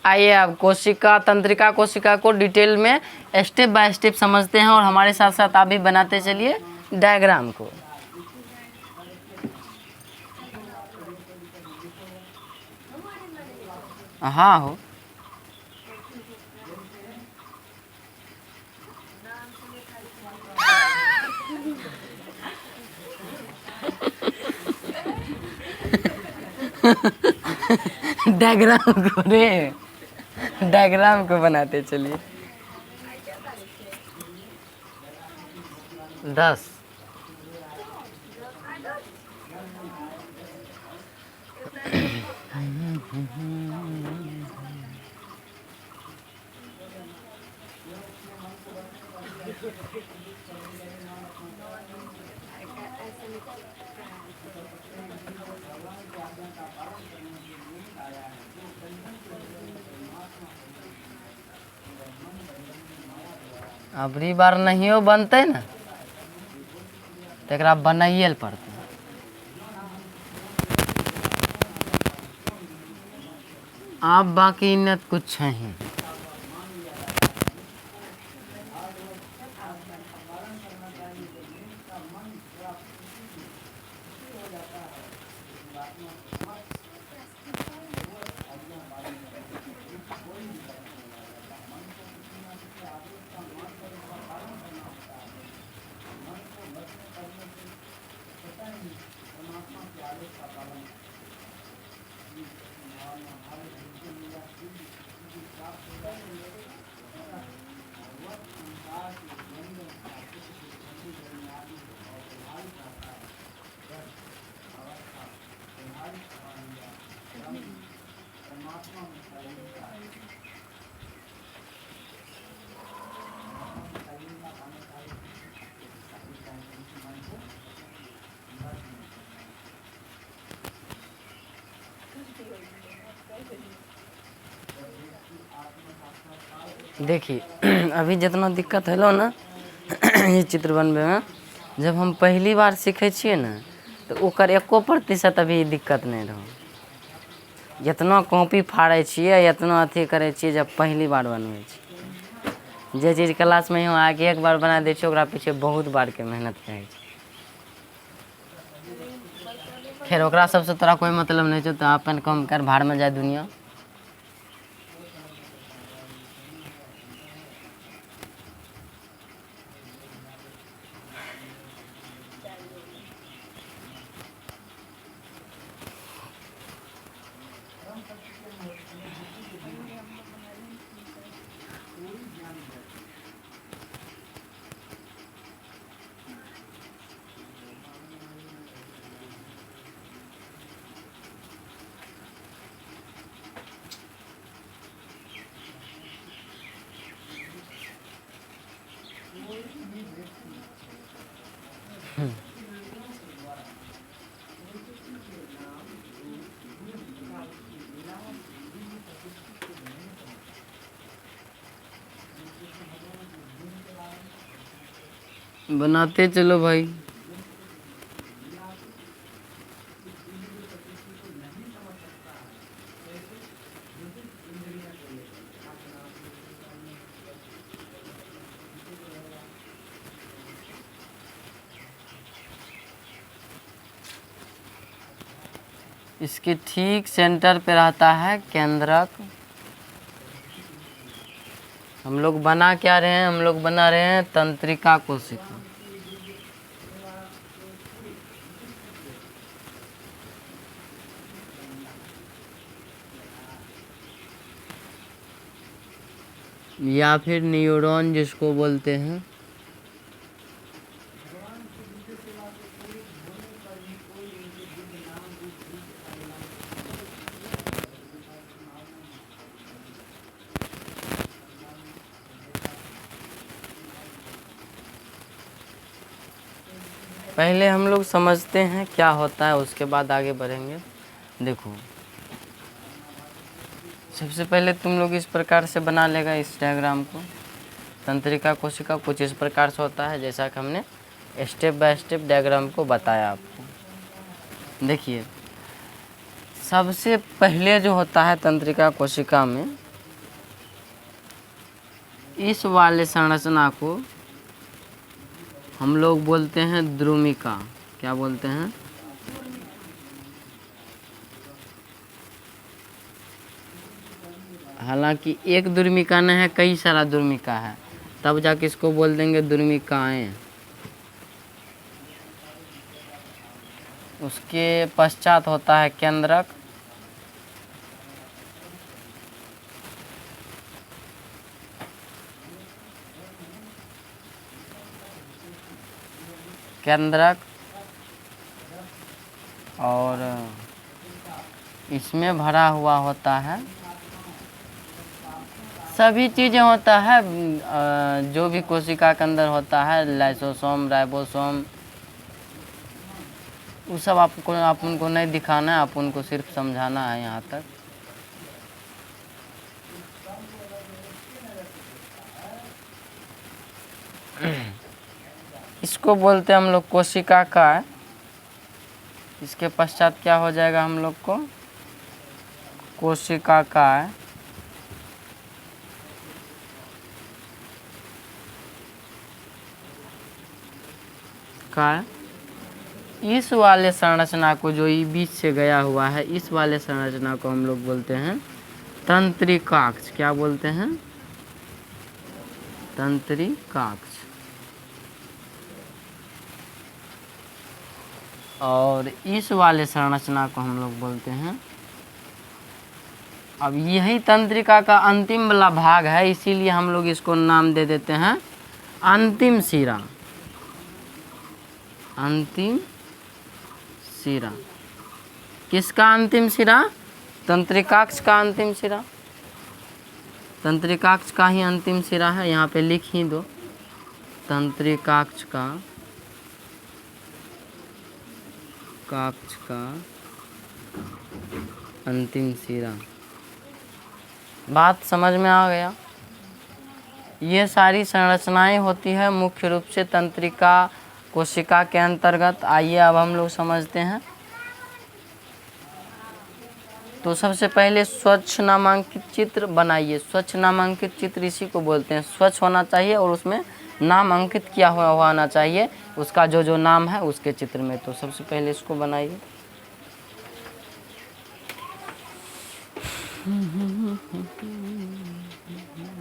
आइए अब कोशिका तंत्रिका कोशिका को डिटेल में स्टेप बाय स्टेप समझते हैं और हमारे साथ साथ आप भी बनाते चलिए डायग्राम को। हाँ हो डायग्राम को रे, डायग्राम को बनाते चलिए। 10 अबरी बार नहियो बनते ना तो एकरा बनाइए ले पड़ते। आप बाकी न कुछ है। देखिए अभी जितना दिक्कत है लो ना ये चित्र बनबे में, जब हम पहली बार सीखे छिए ना तो ओकर 1% अभी दिक्कत नहीं रहो। जितना कॉपी फाड़े छिए इतना अथी करे छिए जब पहली बार बनबे छिए। जे चीज क्लास में हो आके एक बार बना दे छिए ओकरा पीछे बहुत बार के मेहनत करे छिए। खैर ओकरा सबसे तोरा कोई मतलब नहीं छो, तो अपन काम कर, भाड़ में जाए दुनिया। बनाते चलो भाई। इसके ठीक सेंटर पे रहता है केंद्रक। हम लोग बना क्या रहे हैं, हम लोग बना रहे हैं तंत्रिका कोशिका। या फिर न्यूरॉन जिसको बोलते हैं। पहले हम लोग समझते हैं क्या होता है, उसके बाद आगे बढ़ेंगे। देखो सबसे पहले तुम लोग इस प्रकार से बना लेगा इस डायग्राम को। तंत्रिका कोशिका कुछ इस प्रकार से होता है जैसा कि हमने स्टेप बाय स्टेप डायग्राम को बताया आपको। देखिए सबसे पहले जो होता है तंत्रिका कोशिका में इस वाले संरचना को हम लोग बोलते हैं द्रुमिका। क्या बोलते हैं? हालांकि एक द्रुमिका नहीं है, कई सारा द्रुमिका है, तब जाके इसको बोल देंगे द्रुमिकाएं। उसके पश्चात होता है केंद्रक। केंद्रक और इसमें भरा हुआ होता है सभी चीज़ें होता है, जो भी कोशिका के अंदर होता है, लाइसोसोम, राइबोसोम, वो सब आप उनको नहीं दिखाना है, आप उनको सिर्फ समझाना है यहाँ तक। इसको बोलते हैं हम लोग कोशिका का। इसके पश्चात क्या हो जाएगा हम लोग को? कोशिका का। इस वाले संरचना को जो ये बीच से गया हुआ है, इस वाले संरचना को हम लोग बोलते हैं तंत्रिकाक्ष। क्या बोलते हैं? तंत्रिकाक्ष। और इस वाले संरचना को हम लोग बोलते हैं, अब यही तंत्रिका का अंतिम वाला भाग है, इसीलिए हम लोग इसको नाम दे देते हैं अंतिम शिरा। अंतिम शिरा। किसका अंतिम शिरा? तंत्रिकाक्ष का अंतिम शिरा। तंत्रिकाक्ष का ही अंतिम शिरा है, यहाँ पे लिख ही दो, तंत्रिकाक्ष का अंतिम शिरा। बात समझ में आ गया? ये सारी संरचनाएं होती है मुख्य रूप से तंत्रिका कोशिका के अंतर्गत। आइए अब हम लोग समझते हैं। तो सबसे पहले स्वच्छ नामांकित चित्र बनाइए। स्वच्छ नामांकित चित्र इसी को बोलते हैं, स्वच्छ होना चाहिए और उसमें नाम अंकित किया हुआ होना चाहिए, उसका जो जो नाम है उसके चित्र में। तो सबसे पहले इसको बनाइए।